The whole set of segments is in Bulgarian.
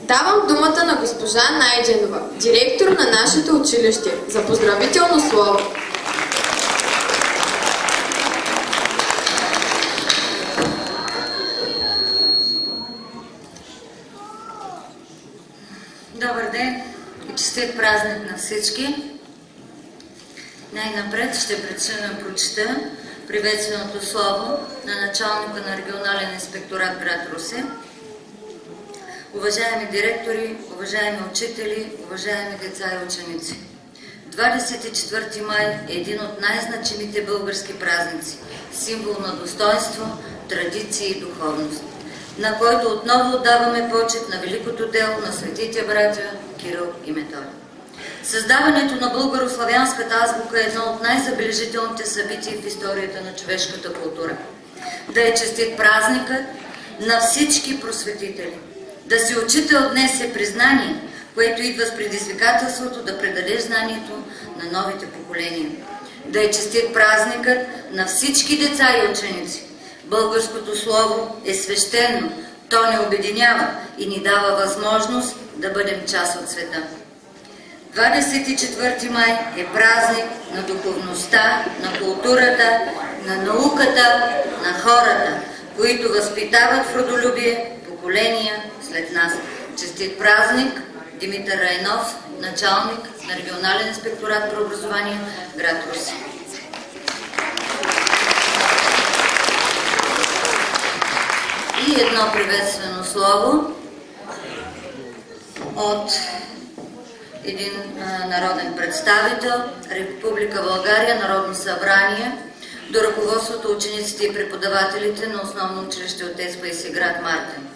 Давам думата на госпожа Найденова, директор на нашето училище, за поздравително слово. Добър ден и честит празник на всички. Най-напред ще прочета приветственото слово на началника на регионален инспекторат град Русе. Уважаеми директори, уважаеми учители, уважаеми деца и ученици! 24 май е един от най-значимите български празници, символ на достоинство, традиции и духовност, на който отново отдаваме почет на великото дело на светите братя Кирил и Методий. Създаването на българо-славянската азбука е едно от най-забележителните събития в историята на човешката култура. Да е честит празникът на всички просветители. Да си учител днес е признание, което идва с предизвикателството да предадеш знанието на новите поколения. Да е честит празникът на всички деца и ученици. Българското слово е свещено, то ни обединява и ни дава възможност да бъдем част от света. 24 май е празник на духовността, на културата, на науката, на хората, които възпитават в родолюбие поколения след нас. Честит празник! Димитър Райнов, началник на регионален инспекторат по образование, град Русе. И едно приветствено слово от един народен представител, Република България, Народно събрание, до ръководството, учениците и преподавателите на основно училище Отец Паисий, град Мартен.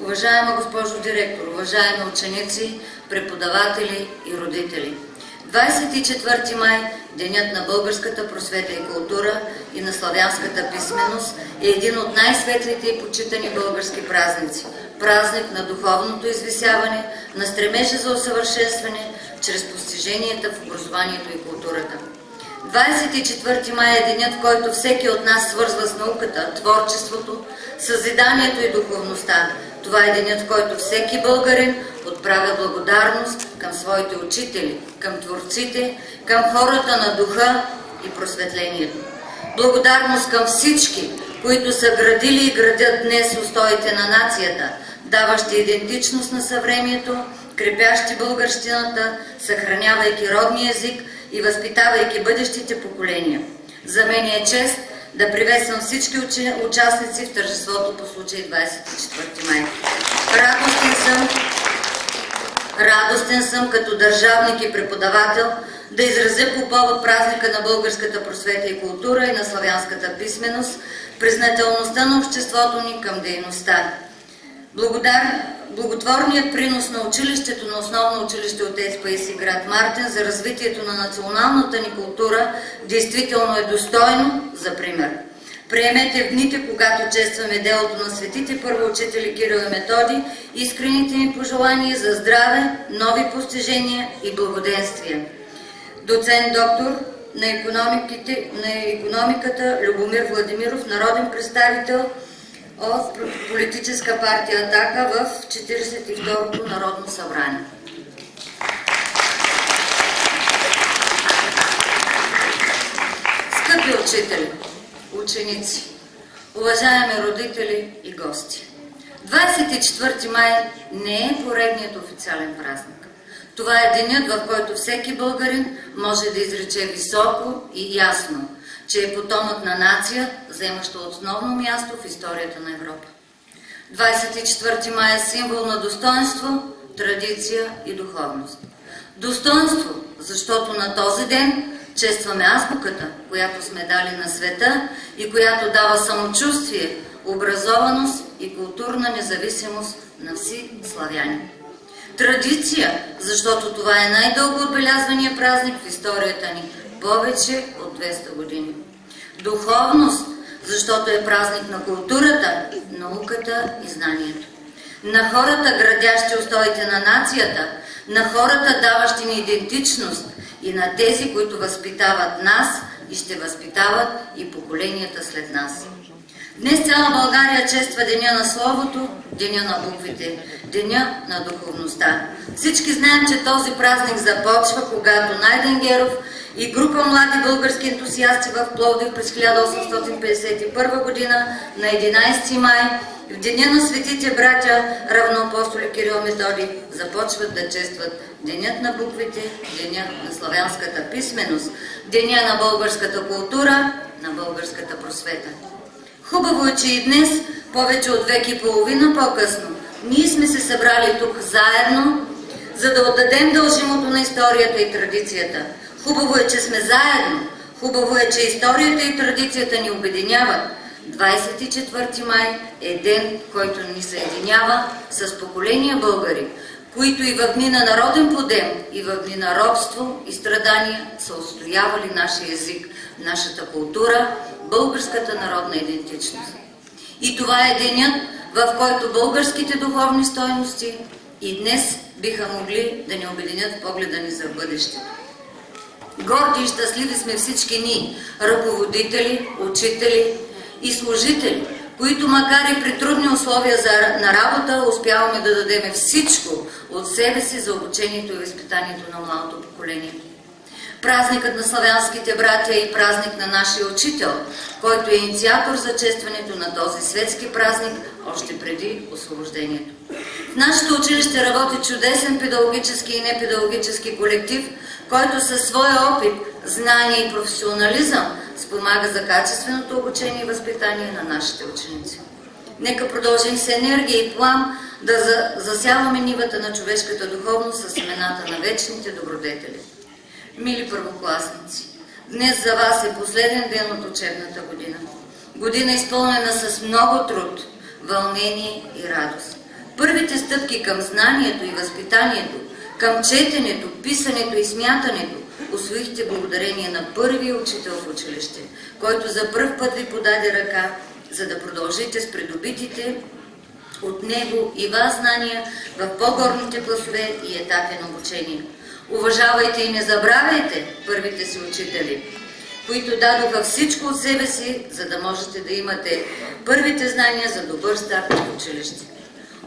Уважаема госпожо директор, уважаеми ученици, преподаватели и родители! 24 май, денят на българската просвета и култура и на славянската писменост, е един от най-светлите и почитани български празници. Празник на духовното извисяване, на стремежа за усъвършенстване чрез постиженията в образованието и културата. 24 май е денят, в който всеки от нас свързва с науката, творчеството, съзиданието и духовността. Това е денят, в който всеки българин отправя благодарност към своите учители, към творците, към хората на духа и просветлението. Благодарност към всички, които са градили и градят днес устоите на нацията, даващи идентичност на съвремието, крепящи българщината, съхранявайки родния език и възпитавайки бъдещите поколения. За мен е чест да приветствам всички участници в тържеството по случай 24 май. Радостен съм като държавник и преподавател да изразя по повод празника на българската просвета и култура и на славянската писменост признателността на обществото ни към дейността. Благотворният принос на училището на основно училище Отец Паисий, град Мартен, за развитието на националната ни култура действително е достойно за пример. Приемете в дните, когато честваме делото на светите първоучители Кирил и Методий, искрените ми пожелания за здраве, нови постижения и благоденствия. Доцент доктор на икономиката Любомир Владимиров, народен представител от политическа партия „Атака“ в 42-то Народно събрание. Скъпи учители, ученици, уважаеми родители и гости! 24 май не е поредният официален празник. Това е денят, в който всеки българин може да изрече високо и ясно, че е потомък на нация, заемаща основно място в историята на Европа. 24 май е символ на достоинство, традиция и духовност. Достоинство, защото на този ден честваме азбуката, която сме дали на света и която дава самочувствие, образованост и културна независимост на всички славяни. Традиция, защото това е най-дълго отбелязвания празник в историята ни, повече от 200 години. Духовност, защото е празник на културата, науката и знанието. На хората, градящи устоите на нацията, на хората, даващи ни идентичност и на тези, които възпитават нас и ще възпитават и поколенията след нас. Днес цяла България чества Деня на Словото, Деня на буквите, Деня на духовността. Всички знаем, че този празник започва, когато Найден Геров и група млади български ентусиасти в Пловдив през 1851 година на 11 май, в Деня на светите братя равноапостоли Кирил Методий, започват да честват Денят на буквите, Деня на славянската писменост, Деня на българската култура, на българската просвета. Хубаво е, че и днес, повече от век и половина по-късно, ние сме се събрали тук заедно, за да отдадем дължимото на историята и традицията. Хубаво е, че сме заедно. Хубаво е, че историята и традицията ни обединяват. 24 май е ден, който ни съединява с поколения българи, които и в дни на народен подем, и в дни на робство и страдания са отстоявали нашия език, нашата култура, българската народна идентичност. И това е денят, в който българските духовни стойности и днес биха могли да ни обединят в погледа ни за бъдеще. Горди и щастливи сме всички ние, ръководители, учители и служители, които макар и при трудни условия на работа успяваме да дадем всичко от себе си за обучението и възпитанието на младото поколение. Празникът на славянските братя е и празник на нашия учител, който е инициатор за честването на този светски празник още преди освобождението. В нашето училище работи чудесен педагогически и непедагогически колектив, който със своя опит, знание и професионализъм спомага за качественото обучение и възпитание на нашите ученици. Нека продължим с енергия и плам да засяваме нивата на човешката духовност със семената на вечните добродетели. Мили първокласници, днес за вас е последен ден от учебната година. Година изпълнена с много труд, вълнение и радост. Първите стъпки към знанието и възпитанието, към четенето, писането и смятането усвоихте благодарение на първия учител в училище, който за пръв път ви подаде ръка, за да продължите с придобитите от него и вас знания в по-горните класове и етапи на обучение. Уважавайте и не забравяйте първите си учители, които дадоха всичко от себе си, за да можете да имате първите знания за добър старт в училище.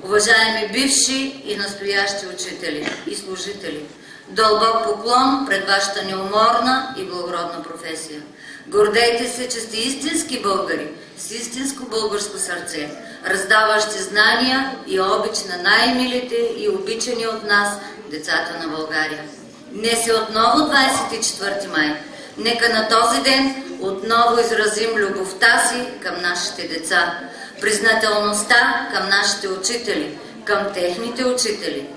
Уважаеми бивши и настоящи учители и служители, дълбок поклон пред вашата неуморна и благородна професия. Гордейте се, че сте истински българи, с истинско българско сърце, раздаващи знания и обич на най-милите и обичани от нас децата на България. Днес е отново 24 май. Нека на този ден отново изразим любовта си към нашите деца, признателността към нашите учители, към техните учители,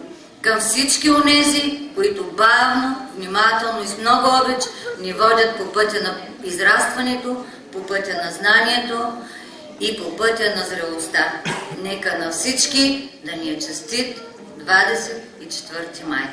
към всички онези, които бавно, внимателно и с много обич ни водят по пътя на израстването, по пътя на знанието и по пътя на зрелостта. Нека на всички да ни е честит 24 май.